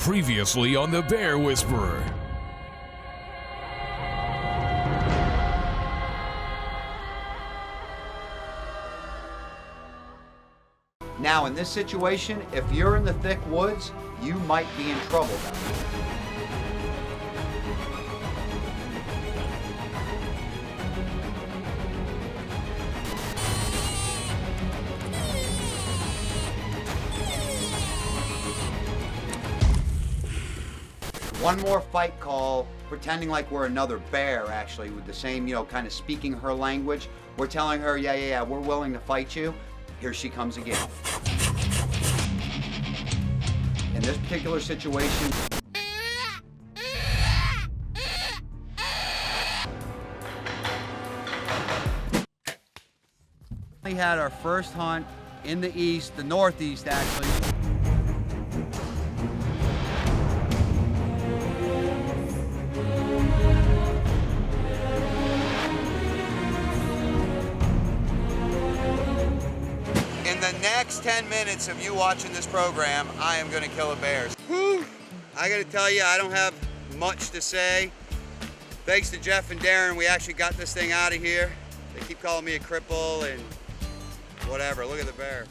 Previously on the Bear Whisperer. Now, in this situation, if you're in the thick woods, you might be in trouble. One more fight call, pretending like we're another bear, actually, with the same, kind of speaking her language. We're telling her, yeah, we're willing to fight you. Here she comes again. In this particular situation, we had our first hunt in the east, the northeast actually. In the next 10 minutes of you watching this program, I am gonna kill a bear. Whew. I gotta tell you, I don't have much to say. Thanks to Jeff and Darren, we actually got this thing out of here. They keep calling me a cripple and whatever. Look at the bear.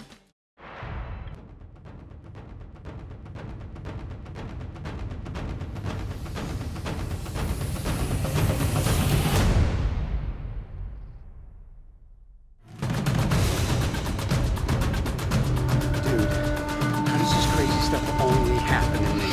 Stuff only happen in me.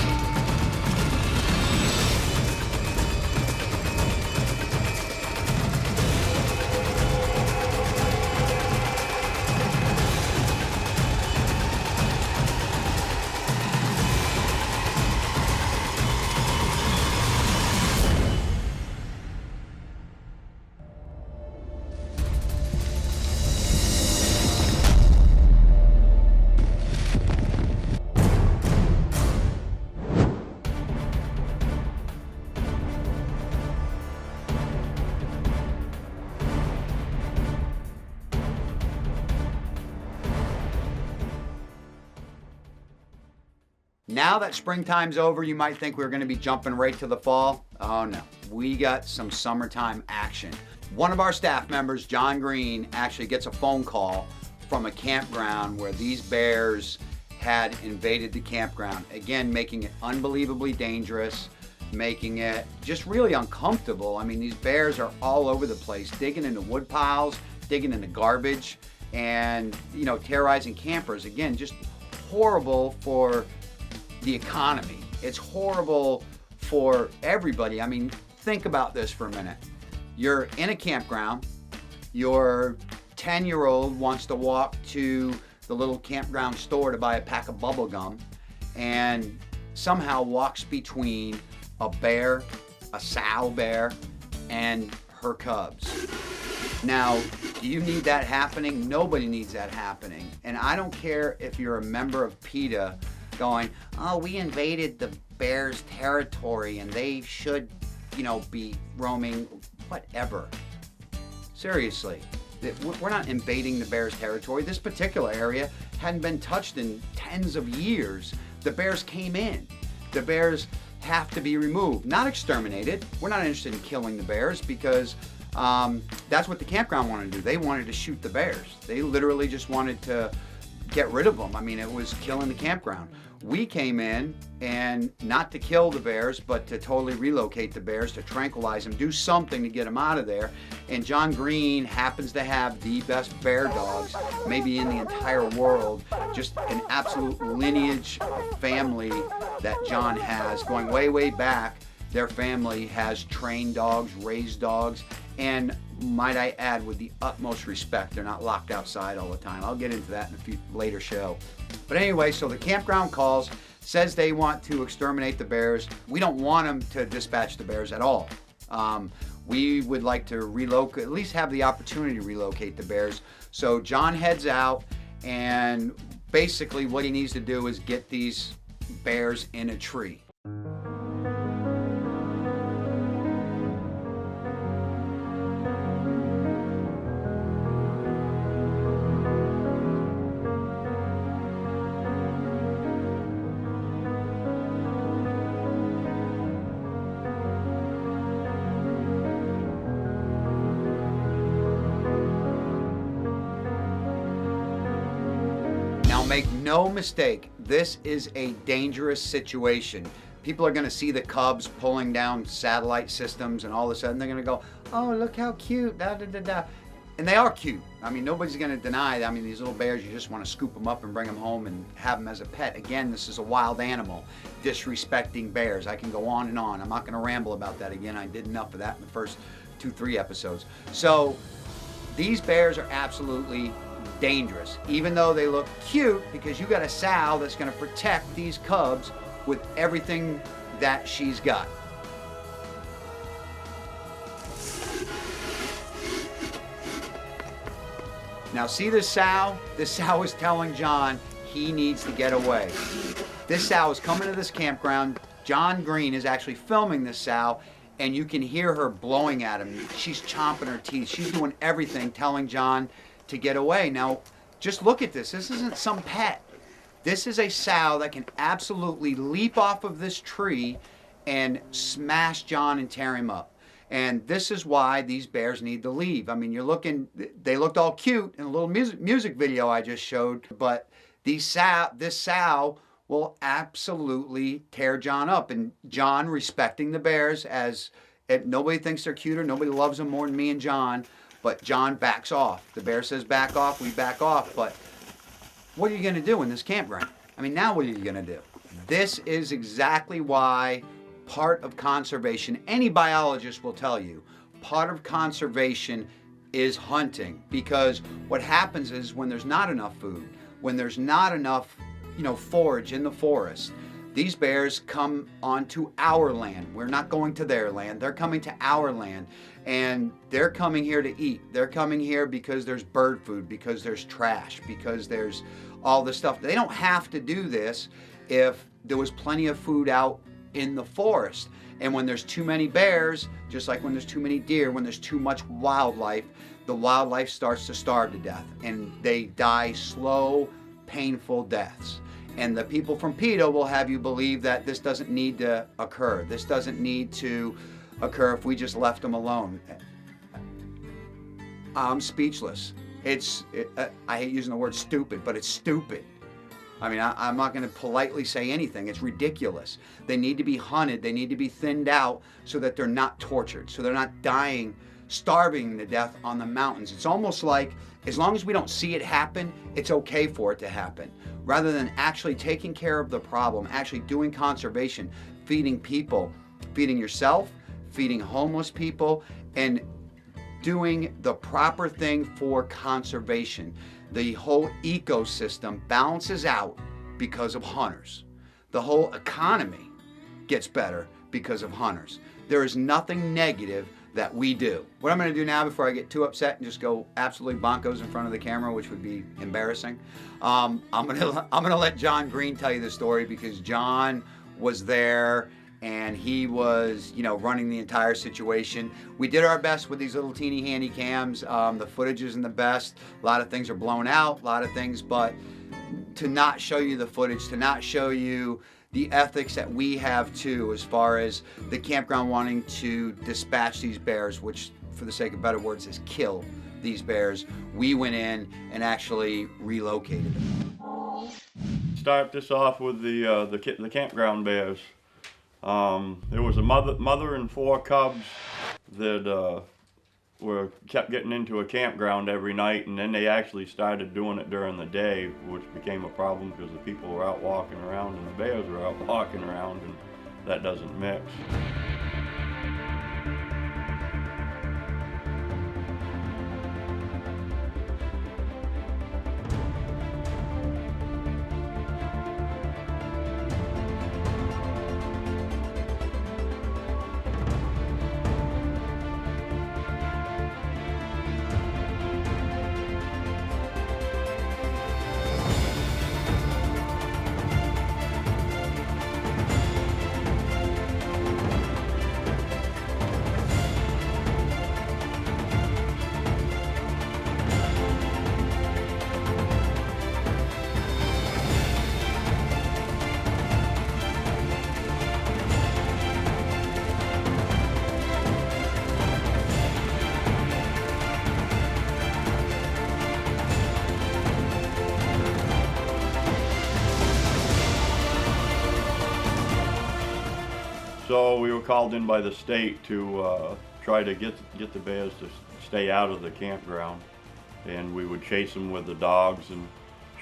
Now that springtime's over, you might think we're gonna be jumping right to the fall. Oh no, we got some summertime action. One of our staff members, John Green, actually gets a phone call from a campground where these bears had invaded the campground. Again, making it unbelievably dangerous, making it just really uncomfortable. I mean, these bears are all over the place, digging into wood piles, digging into garbage, and terrorizing campers. Again, just horrible for the economy. It's horrible for everybody. I mean, think about this for a minute. You're in a campground, your 10-year-old wants to walk to the little campground store to buy a pack of bubble gum and somehow walks between a bear, a sow bear, and her cubs. Now, do you need that happening? Nobody needs that happening. And I don't care if you're a member of PETA going, oh, we invaded the bears' territory and they should, be roaming, whatever. Seriously, we're not invading the bears' territory. This particular area hadn't been touched in tens of years. The bears came in. The bears have to be removed, not exterminated. We're not interested in killing the bears because that's what the campground wanted to do. They wanted to shoot the bears. They literally just wanted to get rid of them. I mean, it was killing the campground. We came in and not to kill the bears, but to totally relocate the bears, to tranquilize them, do something to get them out of there. And John Green happens to have the best bear dogs, maybe in the entire world. Just an absolute lineage of family that John has going way, way back. Their family has trained dogs, raised dogs, and might I add, with the utmost respect. They're not locked outside all the time. I'll get into that in a few later show. But anyway, so the campground calls, says they want to exterminate the bears. We don't want them to dispatch the bears at all. We would like to relocate, at least have the opportunity to relocate the bears. So John heads out, and basically what he needs to do is get these bears in a tree. Make no mistake, this is a dangerous situation. People are going to see the cubs pulling down satellite systems, and all of a sudden they're going to go, oh, look how cute, da da da da. And they are cute. I mean, nobody's going to deny that. I mean, these little bears, you just want to scoop them up and bring them home and have them as a pet. Again, this is a wild animal, disrespecting bears. I can go on and on. I'm not going to ramble about that again. I did enough of that in the first 2-3 episodes. So these bears are absolutely dangerous, even though they look cute, because you got a sow that's going to protect these cubs with everything that she's got. Now see this sow? This sow is telling John he needs to get away. This sow is coming to this campground. John Green is actually filming this sow, and you can hear her blowing at him. She's chomping her teeth. She's doing everything, telling John to get away. Now, just look at this. This isn't some pet. This is a sow that can absolutely leap off of this tree and smash John and tear him up. And this is why these bears need to leave. I mean, they looked all cute in a little music video I just showed, but this sow will absolutely tear John up. And John, respecting the bears, nobody thinks they're cuter, nobody loves them more than me and John, but John backs off. The bear says back off, we back off, but what are you gonna do in this campground? I mean, now what are you gonna do? This is exactly why part of conservation, any biologist will tell you, part of conservation is hunting. Because what happens is when there's not enough food, when there's not enough, forage in the forest, these bears come onto our land. We're not going to their land. They're coming to our land, and they're coming here to eat. They're coming here because there's bird food, because there's trash, because there's all this stuff. They don't have to do this if there was plenty of food out in the forest. And when there's too many bears, just like when there's too many deer, when there's too much wildlife, the wildlife starts to starve to death, and they die slow, painful deaths. And the people from PETA will have you believe that this doesn't need to occur. This doesn't need to occur if we just left them alone. I'm speechless. I hate using the word stupid, but it's stupid. I mean, I'm not going to politely say anything. It's ridiculous. They need to be hunted. They need to be thinned out so that they're not tortured, so they're not dying, starving to death on the mountains. It's almost like as long as we don't see it happen, it's okay for it to happen. Rather than actually taking care of the problem, actually doing conservation, feeding people, feeding yourself, feeding homeless people, and doing the proper thing for conservation. The whole ecosystem balances out because of hunters. The whole economy gets better because of hunters. There is nothing negative that we do. What I'm going to do now, before I get too upset and just go absolutely bonkos in front of the camera, which would be embarrassing, I'm going to let John Green tell you the story, because John was there and he was, running the entire situation. We did our best with these little teeny handy cams. The footage isn't the best. A lot of things are blown out, a lot of things, but to not show you the footage, to not show you the ethics that we have too, as far as the campground wanting to dispatch these bears, which, for the sake of better words, is kill these bears. We went in and actually relocated them. Start this off with the campground bears. There was a mother and 4 cubs that kept getting into a campground every night, and then they actually started doing it during the day, which became a problem because the people were out walking around and the bears were out walking around, and that doesn't mix. So we were called in by the state to try to get the bears to stay out of the campground, and we would chase them with the dogs, and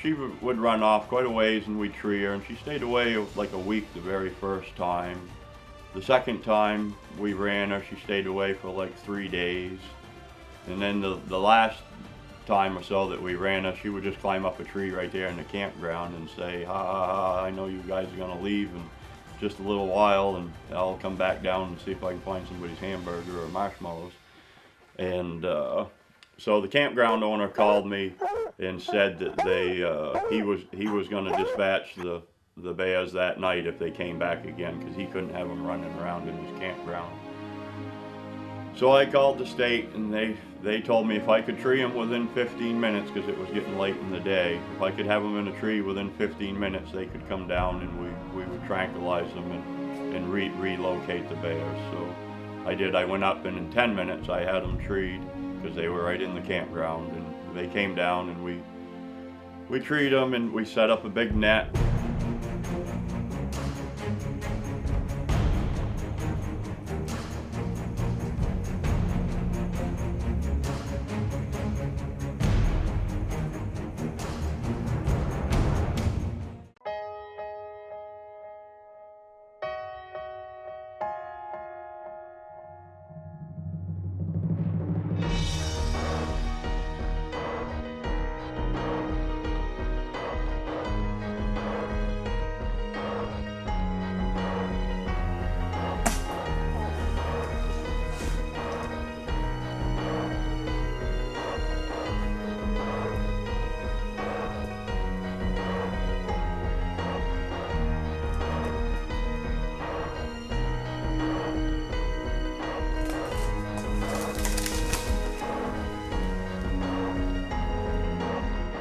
she would run off quite a ways and we'd tree her, and she stayed away like a week the very first time. The second time we ran her, she stayed away for like 3 days. And then the last time or so that we ran her, she would just climb up a tree right there in the campground and say, ha ha ha, I know you guys are gonna leave in just a little while, and I'll come back down and see if I can find somebody's hamburger or marshmallows. And so the campground owner called me and said that he was going to dispatch the bears that night if they came back again, because he couldn't have them running around in his campground. So I called the state, and they told me if I could tree them within 15 minutes, because it was getting late in the day, if I could have them in a tree within 15 minutes, they could come down and we would tranquilize them and relocate the bears. So I did. I went up, and in 10 minutes I had them treed, because they were right in the campground, and they came down, and we treed them, and we set up a big net.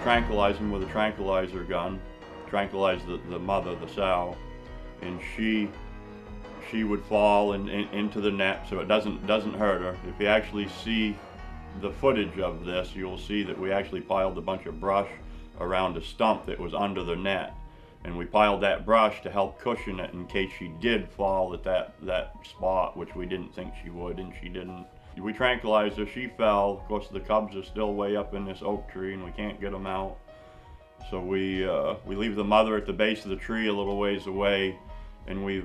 Tranquilize them with a tranquilizer gun, tranquilize the mother, the sow, and she would fall into the net, so it doesn't hurt her. If you actually see the footage of this, you'll see that we actually piled a bunch of brush around a stump that was under the net, and we piled that brush to help cushion it in case she did fall at that spot, which we didn't think she would, and she didn't. We tranquilized her, she fell. Of course, the cubs are still way up in this oak tree, and we can't get them out. So we leave the mother at the base of the tree a little ways away, and we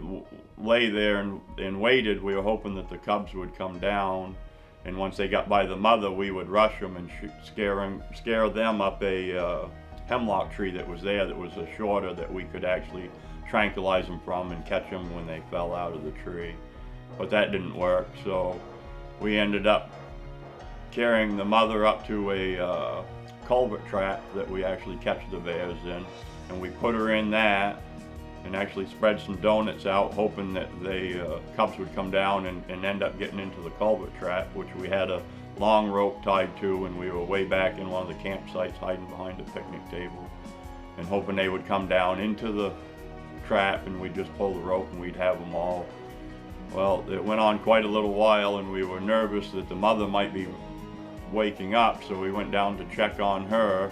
lay there and waited. We were hoping that the cubs would come down, and once they got by the mother, we would rush them and scare them up a hemlock tree that was there, that was a shorter, that we could actually tranquilize them from and catch them when they fell out of the tree. But that didn't work, so we ended up carrying the mother up to a culvert trap that we actually catch the bears in, and we put her in that and actually spread some donuts out, hoping that the cubs would come down and end up getting into the culvert trap, which we had a long rope tied to, and we were way back in one of the campsites hiding behind a picnic table and hoping they would come down into the trap, and we'd just pull the rope and we'd have them all. Well, it went on quite a little while, and we were nervous that the mother might be waking up, so we went down to check on her,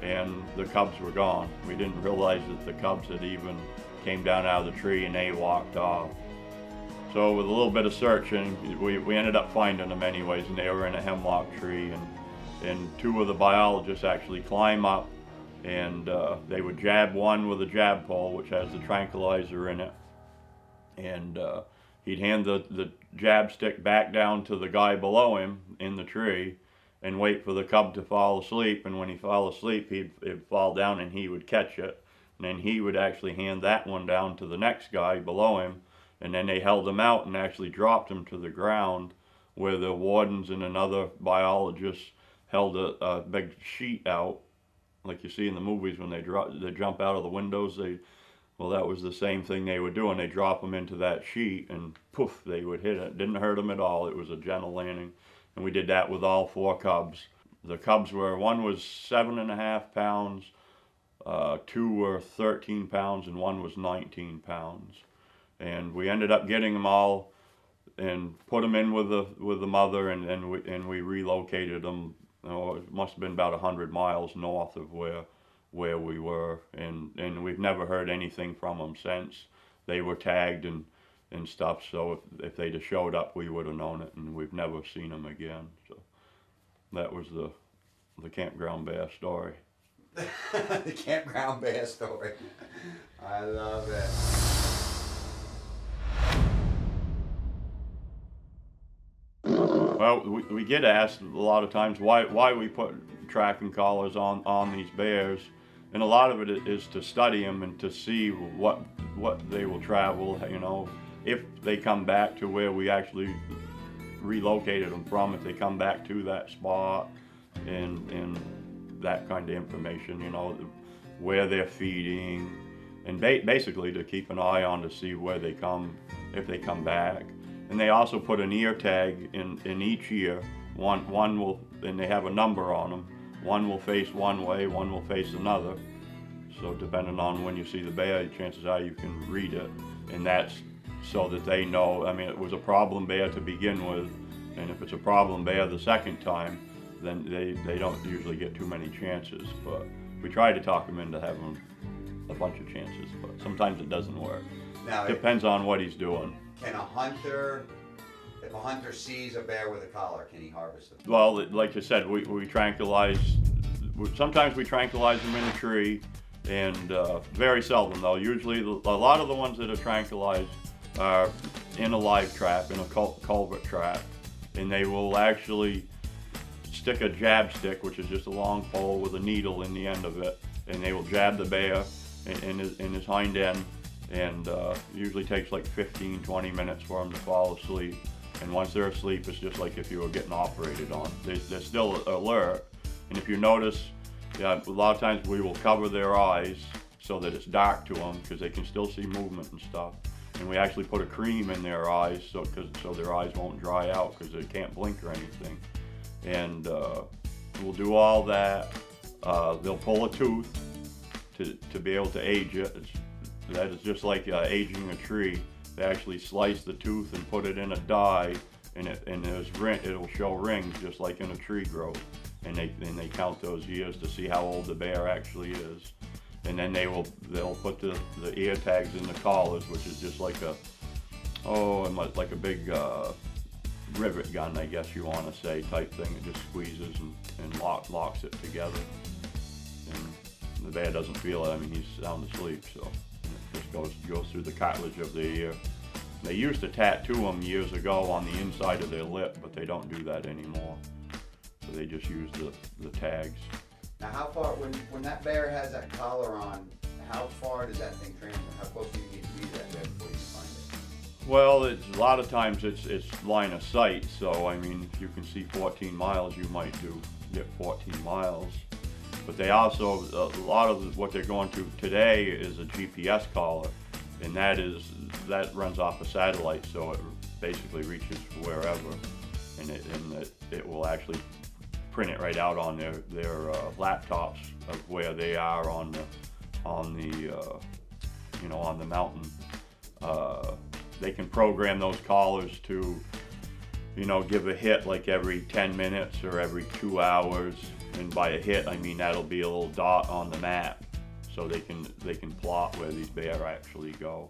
and the cubs were gone. We didn't realize that the cubs had even came down out of the tree, and they walked off. So with a little bit of searching, we ended up finding them anyways, and they were in a hemlock tree, and two of the biologists actually climb up, and they would jab one with a jab pole, which has the tranquilizer in it, and he'd hand the jab stick back down to the guy below him in the tree and wait for the cub to fall asleep, and when he fell asleep, it'd fall down and he would catch it, and then he would actually hand that one down to the next guy below him, and then they held him out and actually dropped him to the ground, where the wardens and another biologist held a big sheet out, like you see in the movies when they jump out of the windows. Well, that was the same thing they would do, and they drop them into that sheet, and poof, they would hit it. Didn't hurt them at all. It was a gentle landing, and we did that with all 4 cubs. The cubs one was 7.5 pounds, 2 were 13 pounds, and 1 was 19 pounds. And we ended up getting them all and put them in with the mother, and we relocated them. It must have been about 100 miles north of where we were, and we've never heard anything from them since. They were tagged, and and stuff. So if they'd have showed up, we would have known it, and we've never seen them again. So that was the campground bear story. The campground bear story. I love it. Well, we get asked a lot of times why we put tracking collars on these bears, and a lot of it is to study them and to see what they will travel, you know, if they come back to where we actually relocated them from, if they come back to that spot, and that kind of information, you know, where they're feeding, and basically to keep an eye on to see where they come, if they come back. And they also put an ear tag in each ear. One will, and they have a number on them. One will face one way, one will face another. So depending on when you see the bear, chances are you can read it. And that's so that they know, I mean, it was a problem bear to begin with, and if it's a problem bear the second time, then they don't usually get too many chances. But we try to talk them into having a bunch of chances, but sometimes it doesn't work. Now, Depends on what he's doing. Can a hunter, if a hunter sees a bear with a collar, can he harvest it? Well, like I said, we tranquilize, sometimes we tranquilize them in a tree, and very seldom though. Usually a lot of the ones that are tranquilized are in a live trap, in a culvert trap, and they will actually stick a jab stick, which is just a long pole with a needle in the end of it, and they will jab the bear in his hind end, and usually takes like 15-20 minutes for them to fall asleep. And once they're asleep, it's just like if you were getting operated on. They're still alert, and if you notice, a lot of times we will cover their eyes so that it's dark to them, because they can still see movement and stuff. And we actually put a cream in their eyes so their eyes won't dry out, because they can't blink or anything. And we'll do all that. They'll pull a tooth to be able to age it. That is just like aging a tree. They actually slice the tooth and put it in a die, and it'll show rings just like in a tree growth. And they count those years to see how old the bear actually is. And then they'll put the ear tags in the collars, which is just like like a big rivet gun, I guess you want to say, type thing. It just squeezes and locks it together. And the bear doesn't feel it. I mean, he's sound asleep, so it just goes through the cartilage of the ear. They used to tattoo them years ago on the inside of their lip, but they don't do that anymore. So they just use the tags. Now, how far, when that bear has that collar on, how far does that thing transmit? How close do you need to be to that bear before you find it? Well, a lot of times it's line of sight. So I mean, if you can see 14 miles, you might get 14 miles. But they also, a lot of what they're going to today is a GPS collar, and that runs off a satellite, so it basically reaches wherever, and it will actually print it right out on their laptops of where they are on the mountain. They can program those collars to, give a hit like every 10 minutes or every 2 hours. And by a hit, I mean that'll be a little dot on the map, so they can plot where these bear actually go.